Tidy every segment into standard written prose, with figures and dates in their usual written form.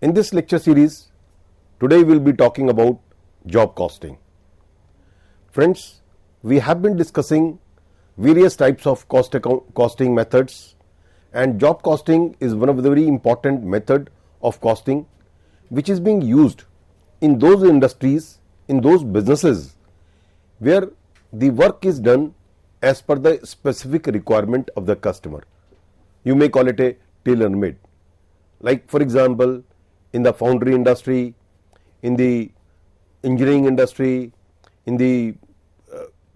In this lecture series, today we will be talking about job costing. Friends, we have been discussing various types of costing methods, and job costing is one of the very important method of costing which is being used in those industries, in those businesses where the work is done as per the specific requirement of the customer. You may call it a tailor-made. Like for example, in the foundry industry, in the engineering industry, in the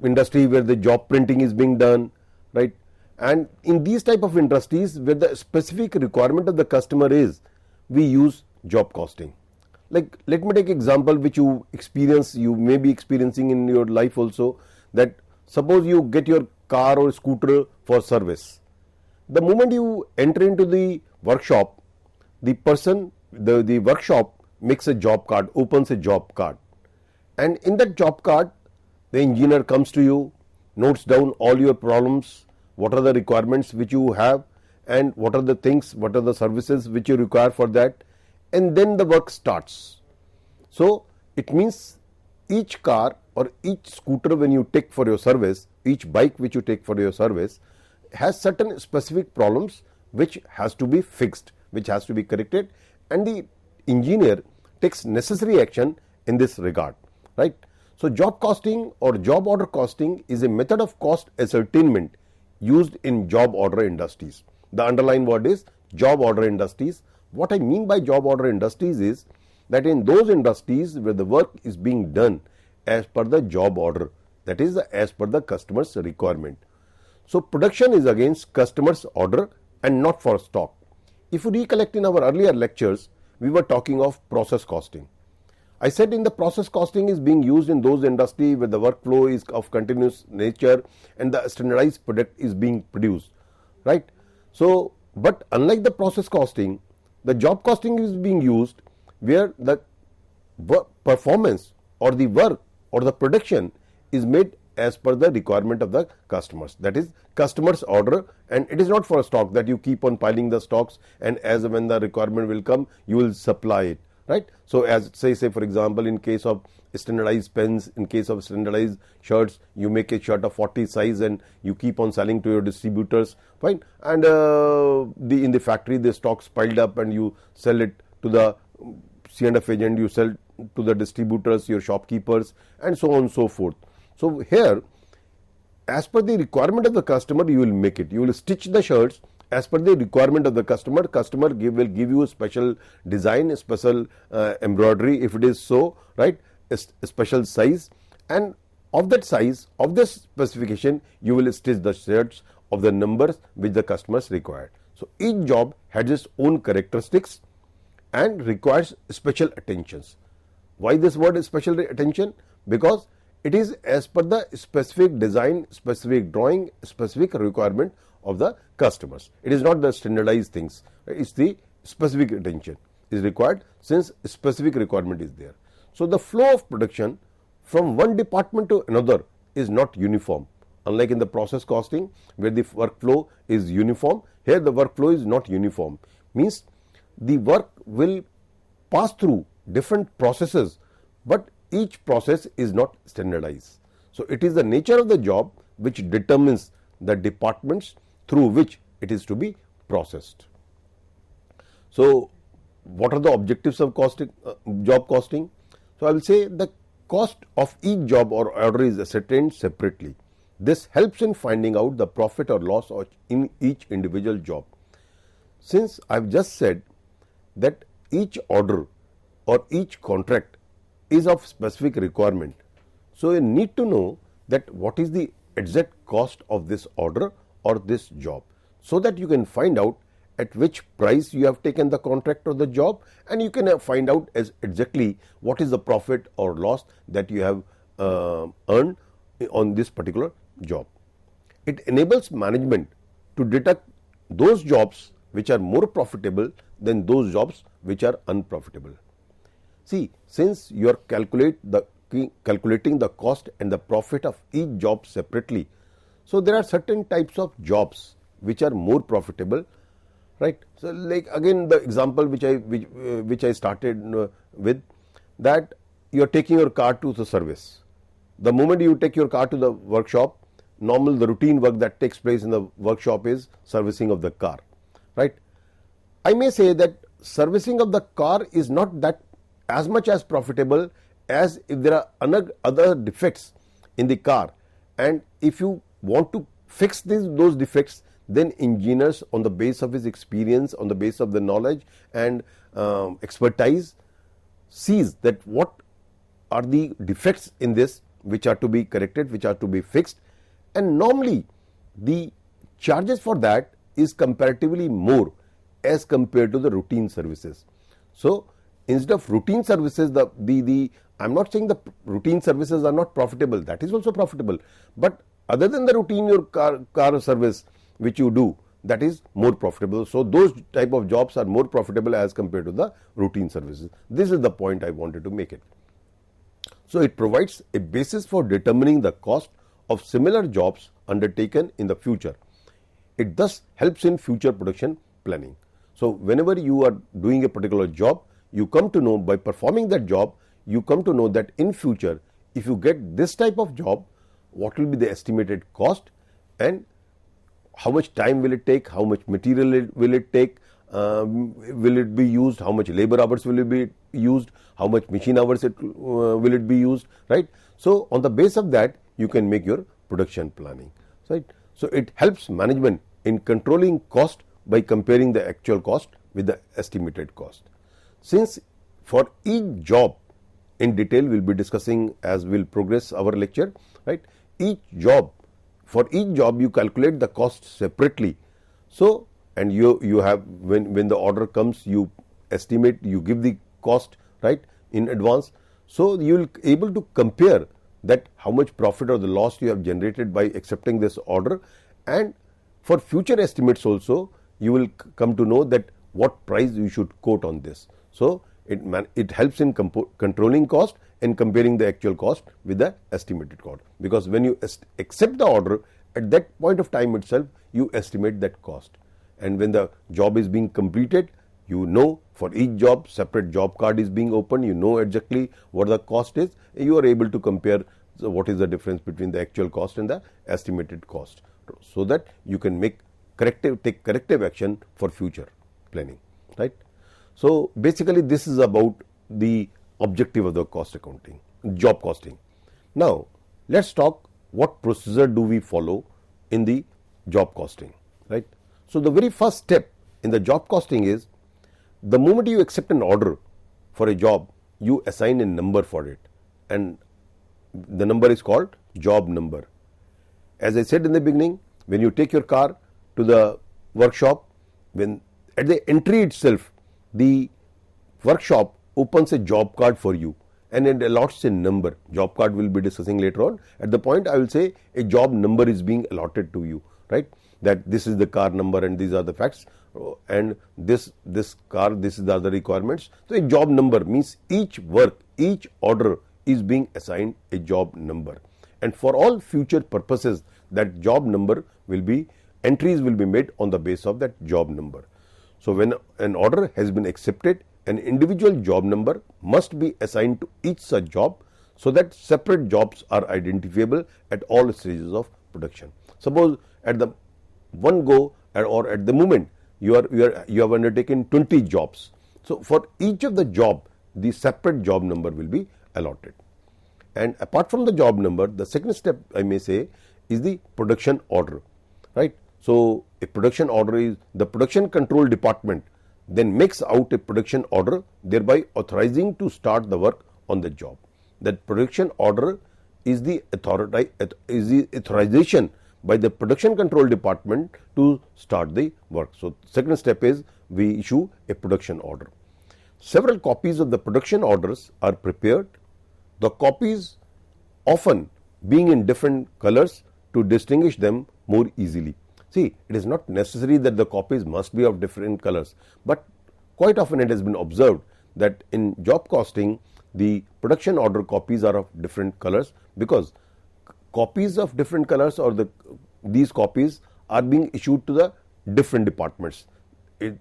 industry where the job printing is being done, right? And in these type of industries where the specific requirement of the customer is, we use job costing. Like let me take example which you may be experiencing in your life also, that suppose you get your car or scooter for service. The moment you enter into the workshop, the person, the workshop makes a job card, opens a job card, and in that job card the engineer comes to you, notes down all your problems, what are the requirements which you have, and what are the things, what are the services which you require for that, and then the work starts. So it means each car or each scooter when you take for your service, each bike which you take for your service has certain specific problems which has to be fixed, which has to be corrected, and the engineer takes necessary action in this regard, right? So job costing or job order costing is a method of cost ascertainment used in job order industries. The underlying word is job order industries. What I mean by job order industries is that in those industries where the work is being done as per the job order, that is as per the customer's requirement. So production is against customer's order and not for stock. If you recollect in our earlier lectures, we were talking of process costing. I said in the process costing is being used in those industries where the workflow is of continuous nature and the standardized product is being produced, right? So, but unlike the process costing, the job costing is being used where the performance or the work or the production is made as per the requirement of the customers, that is customer's order, and it is not for a stock that you keep on piling the stocks and as when the requirement will come you will supply it, right? So as say for example, in case of standardized pens, in case of standardized shirts, you make a shirt of 40 size and you keep on selling to your distributors, fine, and in the factory the stocks piled up and you sell it to the C&F agent, you sell to the distributors, your shopkeepers, and so on and so forth. So here, as per the requirement of the customer, you will make it. You will stitch the shirts as per the requirement of the customer. Customer will give you a special design, a special embroidery if it is so, right, a special size, and of that size, of this specification, you will stitch the shirts of the numbers which the customers required. So each job has its own characteristics and requires special attentions. Why this word is special attention? Because it is as per the specific design, specific drawing, specific requirement of the customers. It is not the standardized things. It's the specific attention is required since specific requirement is there. So the flow of production from one department to another is not uniform. Unlike in the process costing where the workflow is uniform, here the workflow is not uniform. Means the work will pass through different processes, but each process is not standardized. So it is the nature of the job which determines the departments through which it is to be processed. So what are the objectives of job costing? So I will say the cost of each job or order is ascertained separately. This helps in finding out the profit or loss in each individual job. Since I have just said that each order or each contract is of specific requirement, so you need to know that what is the exact cost of this order or this job, so that you can find out at which price you have taken the contract or the job, and you can find out as exactly what is the profit or loss that you have earned on this particular job. It enables management to detect those jobs which are more profitable than those jobs which are unprofitable. See, since you are calculating the cost and the profit of each job separately, so there are certain types of jobs which are more profitable right? So like again the example which I started with, that you are taking your car to the service. The moment you take your car to the workshop, the routine work that takes place in the workshop is servicing of the car, right? I may say that servicing of the car is not that as much as profitable as if there are other defects in the car, and if you want to fix those defects, then engineers, on the base of his experience, on the base of the knowledge and expertise, sees that what are the defects in this which are to be corrected, which are to be fixed, and normally the charges for that is comparatively more as compared to the routine services. So instead of routine services, I'm not saying the routine services are not profitable, that is also profitable, but other than the routine your car service which you do, that is more profitable. So those type of jobs are more profitable as compared to the routine services. This is the point I wanted to make it. So it provides a basis for determining the cost of similar jobs undertaken in the future. It thus helps in future production planning. So whenever you are doing a particular job, you come to know, by performing that job, you come to know that in future, if you get this type of job, what will be the estimated cost and how much time will it take, how much material will it take, will it be used, how much labor hours will it be used, how much machine hours will it be used, right? So on the base of that, you can make your production planning, right? So it helps management in controlling cost by comparing the actual cost with the estimated cost. Since for each job, in detail we'll be discussing as we'll progress our lecture, right? For each job you calculate the cost separately. So, and you have, when the order comes, you estimate, you give the cost, right, in advance. So you will able to compare that how much profit or the loss you have generated by accepting this order, and for future estimates also you will come to know that what price you should quote on this. So it helps in controlling cost and comparing the actual cost with the estimated cost, because when you accept the order, at that point of time itself you estimate that cost, and when the job is being completed, you know for each job separate job card is being opened, you know exactly what the cost is, you are able to compare what is the difference between the actual cost and the estimated cost, so that you can take corrective action for future planning, right? So basically this is about the objective of the cost accounting, job costing. Now let's talk what procedure do we follow in the job costing, right? So the very first step in the job costing is, the moment you accept an order for a job, you assign a number for it, and the number is called job number. As I said in the beginning, when you take your car to the workshop, when at the entry itself, the workshop opens a job card for you and it allots a number. Job card we'll be discussing later on. At the point I will say a job number is being allotted to you, right? That this is the car number and these are the facts, and this car, this is the other requirements. So a job number means each work, each order is being assigned a job number, and for all future purposes that job number will be, entries will be made on the base of that job number. So when an order has been accepted, an individual job number must be assigned to each such job, so that separate jobs are identifiable at all stages of production. Suppose at the one go or at the moment you have undertaken 20 jobs. So for each of the job, the separate job number will be allotted. And apart from the job number, the second step I may say is the production order, right? So a production order is, the production control department then makes out a production order, thereby authorizing to start the work on the job. That production order is the authorization by the production control department to start the work. So second step is we issue a production order. Several copies of the production orders are prepared, the copies often being in different colors to distinguish them more easily. See, it is not necessary that the copies must be of different colors, but quite often it has been observed that in job costing, the production order copies are of different colors, because copies of different colors or these copies are being issued to the different departments.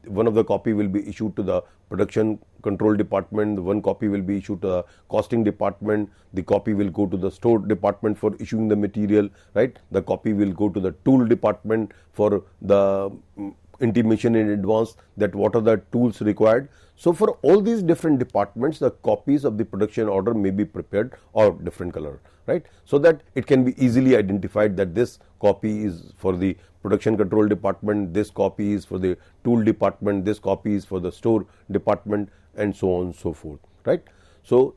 one of the copy will be issued to the production control department, one copy will be issued to the costing department, the copy will go to the store department for issuing the material, right? The copy will go to the tool department for the intimation in advance that what are the tools required. So for all these different departments, the copies of the production order may be prepared of different color, right? So that it can be easily identified that this copy is for the production control department, this copy is for the tool department, this copy is for the store department, and so on and so forth, right? So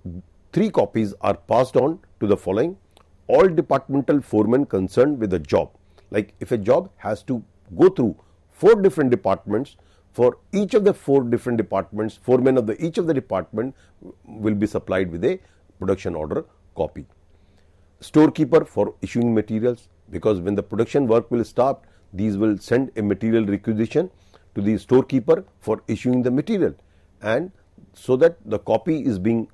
3 copies are passed on to the following: all departmental foremen concerned with the job. Like if a job has to go through 4 different departments, for each of the 4 different departments, foremen of each of the department will be supplied with a production order copy. Storekeeper for issuing materials, because when the production work will start, these will send a material requisition to the storekeeper for issuing the material, and so that the copy is being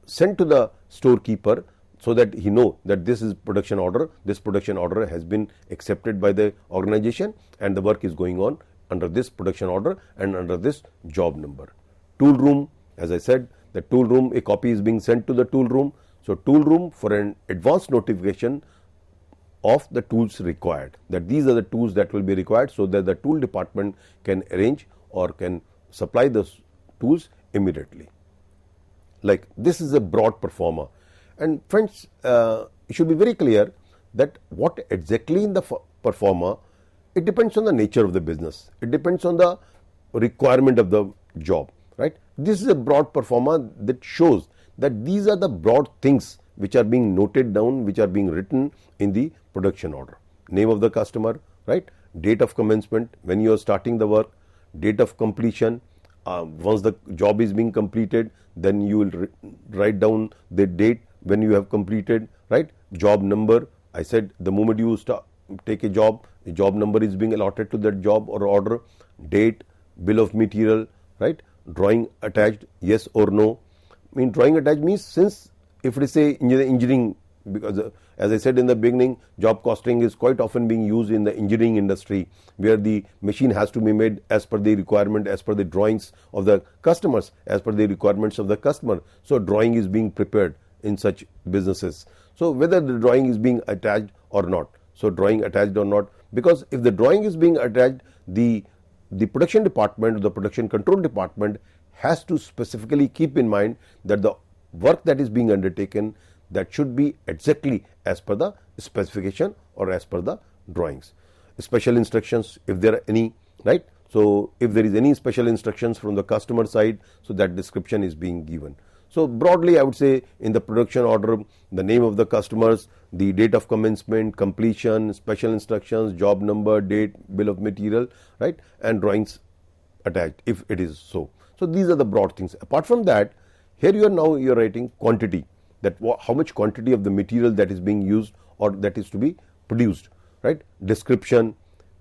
sent to the storekeeper so that he know that this is production order, this production order has been accepted by the organization and the work is going on under this production order and under this job number. Tool room, as I said, the tool room, a copy is being sent to the tool room. So tool room for an advance notification of the tools required, that these are the tools that will be required, so that the tool department can arrange or can supply those tools immediately. Like this is a broad performer. And friends, it should be very clear that what exactly in the performer, it depends on the nature of the business. It depends on the requirement of the job, right? This is a broad performer that shows that these are the broad things which are being noted down, which are being written in the production order. Name of the customer, right? Date of commencement, when you are starting the work, date of completion. Once the job is being completed, then you will write down the date when you have completed, right? Job number, I said the moment you take a job number is being allotted to that job or order. Date, bill of material, right? Drawing attached, yes or no. I mean, drawing attached means, since if it is say engineering, because as I said in the beginning, job costing is quite often being used in the engineering industry, where the machine has to be made as per the requirement, as per the drawings of the customers, as per the requirements of the customer. So drawing is being prepared in such businesses. So whether the drawing is being attached or not. So drawing attached or not, because if the drawing is being attached, the production department, the production control department has to specifically keep in mind that the work that is being undertaken, that should be exactly as per the specification or as per the drawings. Special instructions, if there are any, right? So if there is any special instructions from the customer side, so that description is being given. So broadly, I would say in the production order, the name of the customers, the date of commencement, completion, special instructions, job number, date, bill of material, right? And drawings attached if it is so. So these are the broad things. Apart from that, here you are writing quantity, that how much quantity of the material that is being used or that is to be produced, right? Description,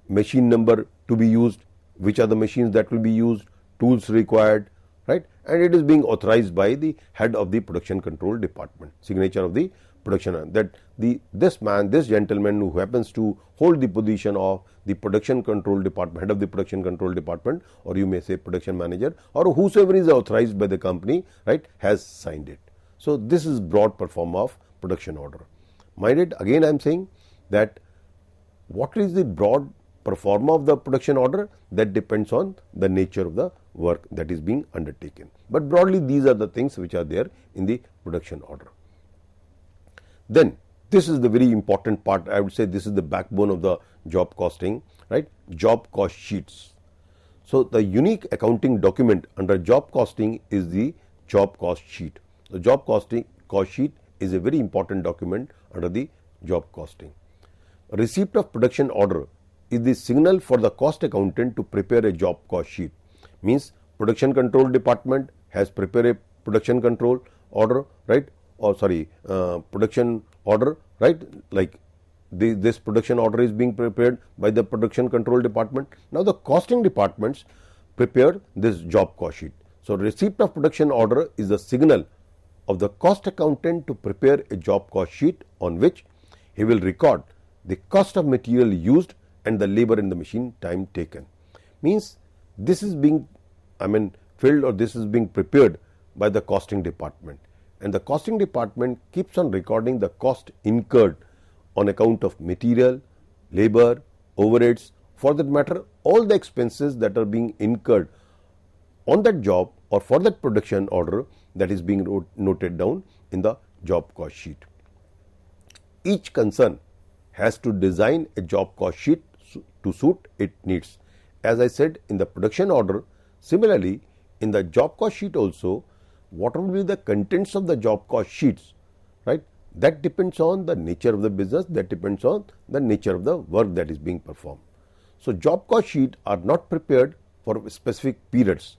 machine number to be used, which are the machines that will be used, tools required, right? And it is being authorized by the head of the production control department, signature of the production, that this gentleman who happens to hold the position of the production control department, head of the production control department, or you may say production manager, or whosoever is authorized by the company, right, has signed it. So this is broad performer of production order. Mind it, again I am saying that what is the broad performer of the production order, that depends on the nature of the work that is being undertaken. But broadly, these are the things which are there in the production order. Then this is the very important part. I would say this is the backbone of the job costing, right? Job cost sheets. So the unique accounting document under job costing is the job cost sheet. The job cost sheet is a very important document under the job costing. Receipt of production order is the signal for the cost accountant to prepare a job cost sheet. Means production control department has prepared a production control order, right? Or production order, right? Like this production order is being prepared by the production control department. Now the costing departments prepare this job cost sheet. So receipt of production order is the signal of the cost accountant to prepare a job cost sheet on which he will record the cost of material used and the labor and the machine time taken. Means this is being filled, or this is being prepared by the costing department, and the costing department keeps on recording the cost incurred on account of material, labor, overheads, for that matter all the expenses that are being incurred on that job or for that production order, that is being noted down in the job cost sheet. Each concern has to design a job cost sheet to suit its needs. As I said in the production order, similarly in the job cost sheet also, what will be the contents of the job cost sheets, right? That depends on the nature of the business, that depends on the nature of the work that is being performed. So job cost sheet are not prepared for specific periods,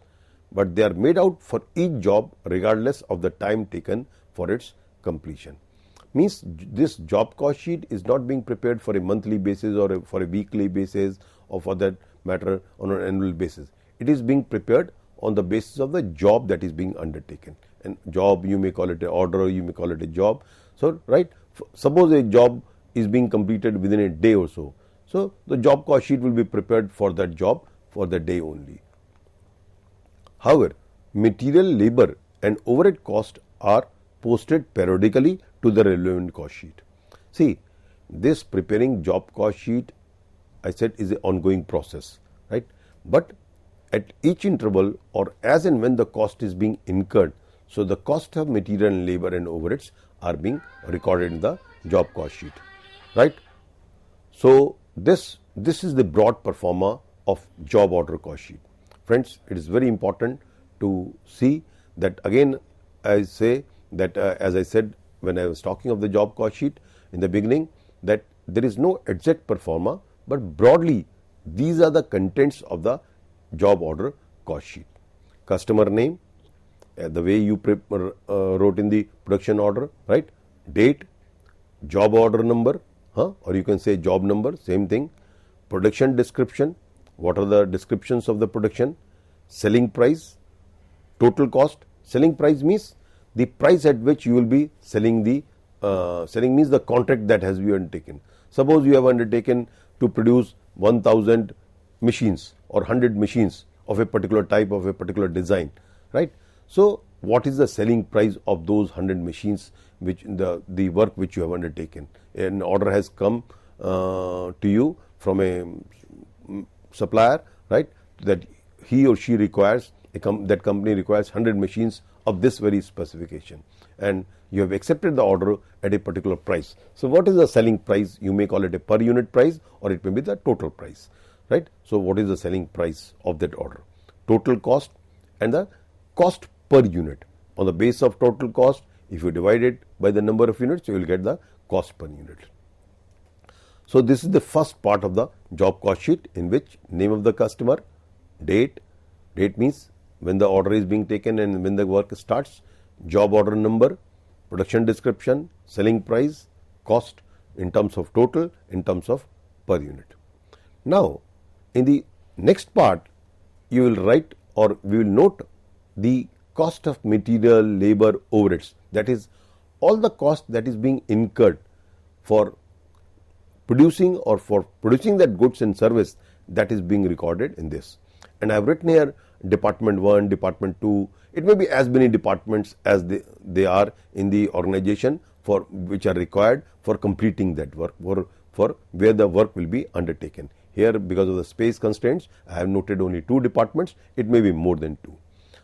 but they are made out for each job regardless of the time taken for its completion. Means this job cost sheet is not being prepared for a monthly basis or for a weekly basis, or for that matter on an annual basis. It is being prepared on the basis of the job that is being undertaken. And job, you may call it an order, you may call it a job. So right, suppose a job is being completed within a day or so. So the job cost sheet will be prepared for that job for the day only. However, material, labor and overhead cost are posted periodically to the relevant cost sheet. See, this preparing job cost sheet, I said, is an ongoing process, right? But at each interval, or as and when the cost is being incurred, so the cost of material and labor and overheads are being recorded in the job cost sheet, right? So this is the broad performer of job order cost sheet. Friends, it is very important to see that, again I say that as I said when I was talking of the job cost sheet in the beginning, that there is no exact performer, but broadly these are the contents of the job order cost sheet. Customer name, the way you wrote in the production order, right? Date, job order number, or you can say job number, same thing. Production description, what are the descriptions of the production? Selling price, total cost. Selling price means the price at which you will be selling the selling means the contract that has been undertaken. Suppose you have undertaken to produce 1000 machines or 100 machines of a particular type, of a particular design, right? So what is the selling price of those 100 machines, which the work which you have undertaken? An order has come to you from a supplier, right, that he or she requires, that company requires 100 machines of this very specification, and you have accepted the order at a particular price. So what is the selling price? You may call it a per unit price, or it may be the total price, right? So what is the selling price of that order? Total cost and the cost per unit. On the base of total cost, if you divide it by the number of units, you will get the cost per unit. So this is the first part of the job cost sheet, in which name of the customer, date means when the order is being taken and when the work starts, job order number, production description, selling price, cost in terms of total, in terms of per unit. Now in the next part you will write, or we will note, the cost of material, labor, overheads, that is all the cost that is being incurred for producing or for producing that goods and service, that is being recorded in this. And I have written here department 1, department 2, it may be as many departments as they are in the organization for which are required for completing that work, for where the work will be undertaken. Here, because of the space constraints, I have noted only 2 departments, it may be more than 2.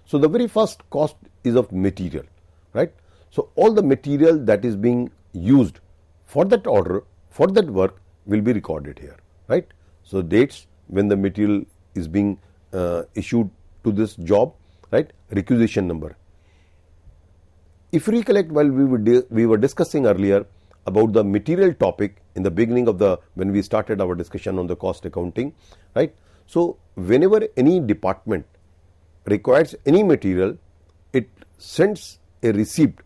So the very first cost is of material, right? So all the material that is being used for that order, for that work, will be recorded here, right? So dates when the material is being issued to this job, right? Requisition number. If you recollect, while we were discussing earlier about the material topic in the beginning of when we started our discussion on the cost accounting, right? So whenever any department requires any material, it sends a receipt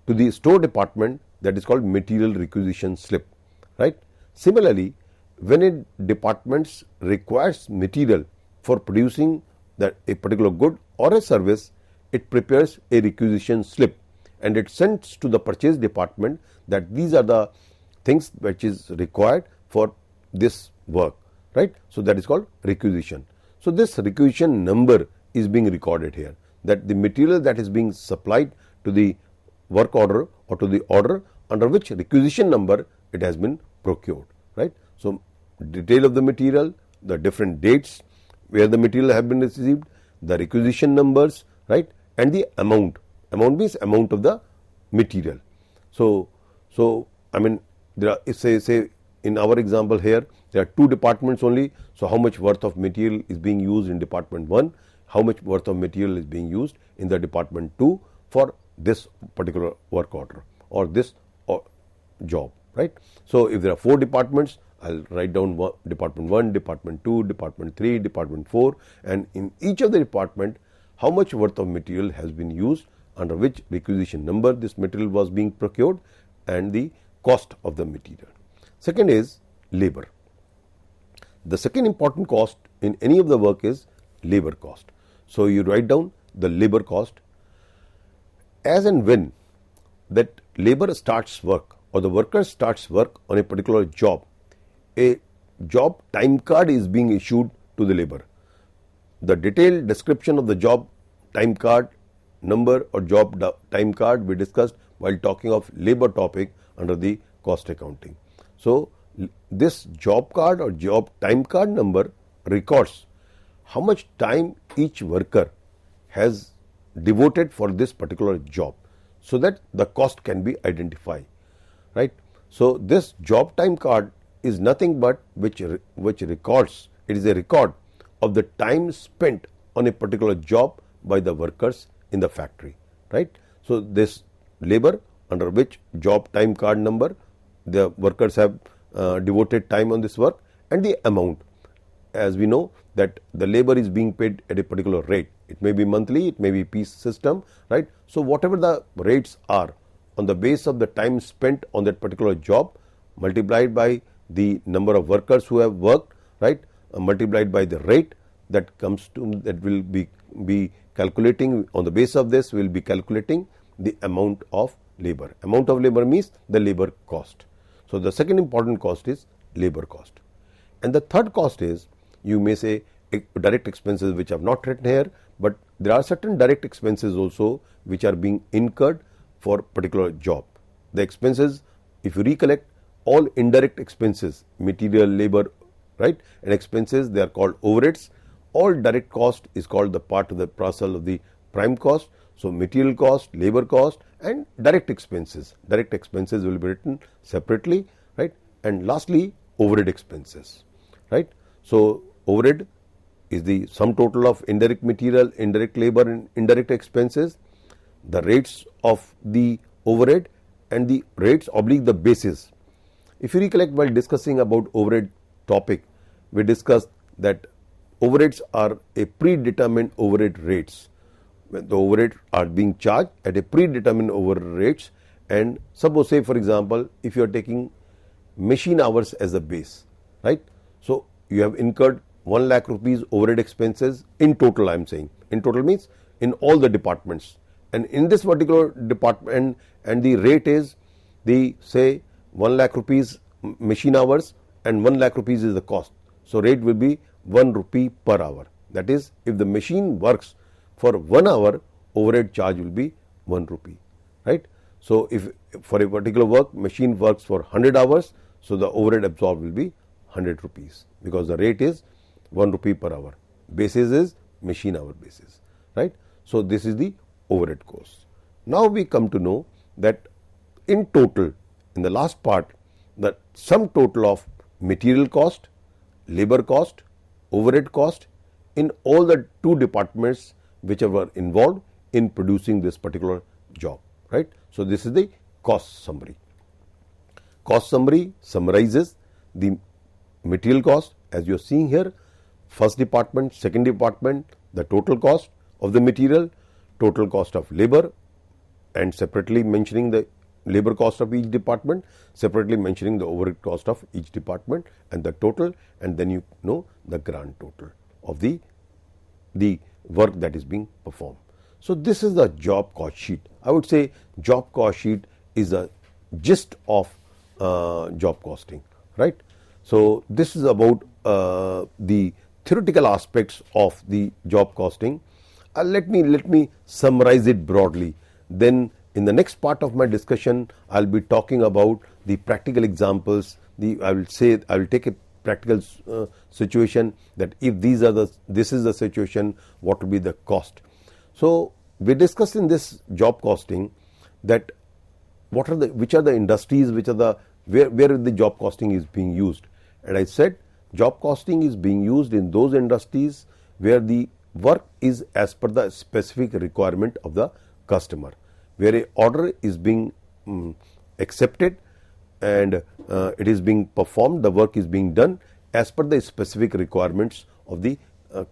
to the store department, that is called material requisition slip, right? Similarly, when a department requires material for producing a particular good or a service, it prepares a requisition slip and it sends to the purchase department that these are the things which is required for this work, right? So that is called requisition. So this requisition number is being recorded here, that the material that is being supplied to the work order or to the order under which requisition number it has been procured, right. So detail of the material, the different dates where the material have been received, the requisition numbers, right, and the amount. Amount means amount of the material. So I mean, there are, say in our example here, there are two departments only. So how much worth of material is being used in department 1, how much worth of material is being used in the department 2 for this particular work order or this job, right. So if there are 4 departments, I'll write down department 1, department 2, department 3, department 4, and in each of the department how much worth of material has been used, under which requisition number this material was being procured, and the cost of the material. Second is labor. The second important cost in any of the work is labor cost. So you write down the labor cost. As and when that labor starts work or the worker starts work on a particular job, a job time card is being issued to the labor. The detailed description of the job time card number or job time card we discussed while talking of labor topic under the cost accounting. So this job card or job time card number records how much time each worker has devoted for this particular job, so that the cost can be identified, right. So this job time card is nothing but which records, it is a record of the time spent on a particular job by the workers in the factory, right. So this labor under which job time card number the workers have devoted time on this work, and the amount, as we know that the labor is being paid at a particular rate. It may be monthly, it may be piece system, right. So whatever the rates are, on the base of the time spent on that particular job multiplied by the number of workers who have worked, right, multiplied by the rate, that comes to, that will be calculating, on the base of this we will be calculating the amount of labor. Amount of labor means the labor cost. So the second important cost is labor cost. And the third cost is, you may say, direct expenses, which I have not written here, but there are certain direct expenses also which are being incurred for particular job. The expenses, if you recollect, all indirect expenses, material, labor, right, and expenses, they are called overheads. All direct cost is called the part of the parcel of the prime cost. So material cost, labor cost, and direct expenses. Direct expenses will be written separately, right. And lastly, overhead expenses, right. So overhead is the sum total of indirect material, indirect labor, and indirect expenses, the rates of the overhead, and the rates oblique the basis. If you recollect, while discussing about overhead topic, we discussed that overheads are a predetermined overhead rates. When the overhead are being charged at a predetermined overhead rates, and suppose, say for example, if you are taking machine hours as a base, right. So you have incurred 1 lakh rupees overhead expenses in total. I am saying in total means in all the departments, and in this particular department, and the rate is the, say, 1 lakh rupees machine hours and 1 lakh rupees is the cost. So rate will be 1 rupee per hour. That is, if the machine works for 1 hour, overhead charge will be 1 rupee, right. So if for a particular work machine works for 100 hours, so the overhead absorbed will be 100 rupees, because the rate is 1 rupee per hour. Basis is machine hour basis, right. So this is the overhead cost. Now we come to know that in total, in the last part, the sum total of material cost, labor cost, overhead cost in all the 2 departments which were involved in producing this particular job, right. So this is the cost summary. Cost summary summarizes the material cost, as you are seeing here, first department, second department, the total cost of the material, total cost of labor, and separately mentioning the labor cost of each department, separately mentioning the overhead cost of each department, and the total, and then you know the grand total of the work that is being performed. So this is the job cost sheet. I would say job cost sheet is a gist of job costing, right. So this is about the theoretical aspects of the job costing. Let me summarize it broadly. Then in the next part of my discussion, I'll be talking about the practical examples. I will take a practical situation that if this is the situation, what will be the cost. So we discussed in this job costing that which are the industries, where the job costing is being used. And I said job costing is being used in those industries where the work is as per the specific requirement of the customer, where a order is being accepted and it is being performed, the work is being done as per the specific requirements of the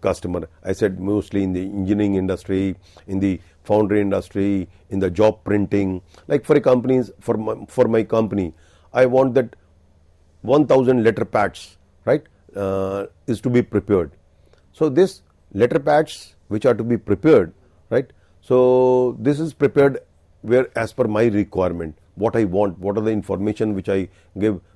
customer. I said mostly in the engineering industry, in the foundry industry, in the job printing. Like for my company, I want that 1000 letter pads, right, is to be prepared. So this letter pads which are to be prepared, right, so this is prepared where as per my requirement, what I want, what are the information which I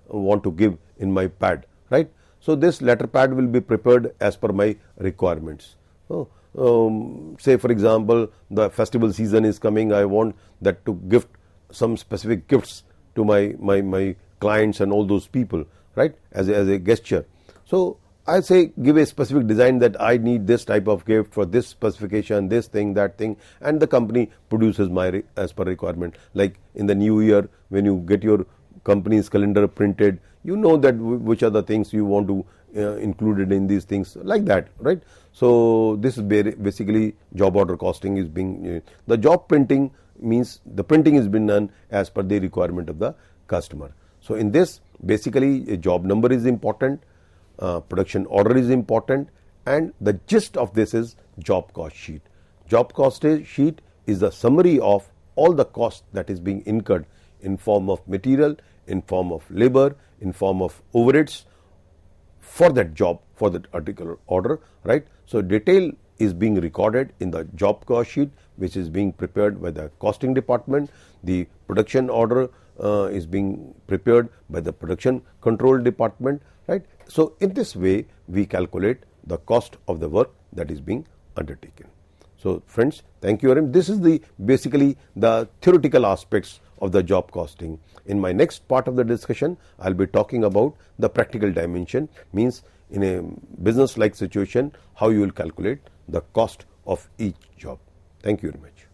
want to give in my pad, right. So this letter pad will be prepared as per my requirements. Say for example, the festival season is coming, I want that to gift some specific gifts to my clients and all those people, right, as a gesture. So I say give a specific design that I need this type of gift for this specification, this thing, that thing, and the company produces as per requirement. Like in the new year, when you get your company's calendar printed, you know that which are the things you want to included in these things, like that, right. So this is basically job order costing is being the job printing means the printing is being done as per the requirement of the customer. So in this, basically a job number is important, production order is important, and the gist of this is job cost sheet. Job cost sheet is the summary of all the cost that is being incurred in form of material, in form of labor, in form of overheads for that job, for that particular order, right. So detail is being recorded in the job cost sheet, which is being prepared by the costing department. The production order is being prepared by the production control department, right. So in this way we calculate the cost of the work that is being undertaken. So friends, thank you very much. This is basically the theoretical aspects of the job costing. In my next part of the discussion, I'll be talking about the practical dimension, means in a business like situation, how you will calculate the cost of each job. Thank you very much.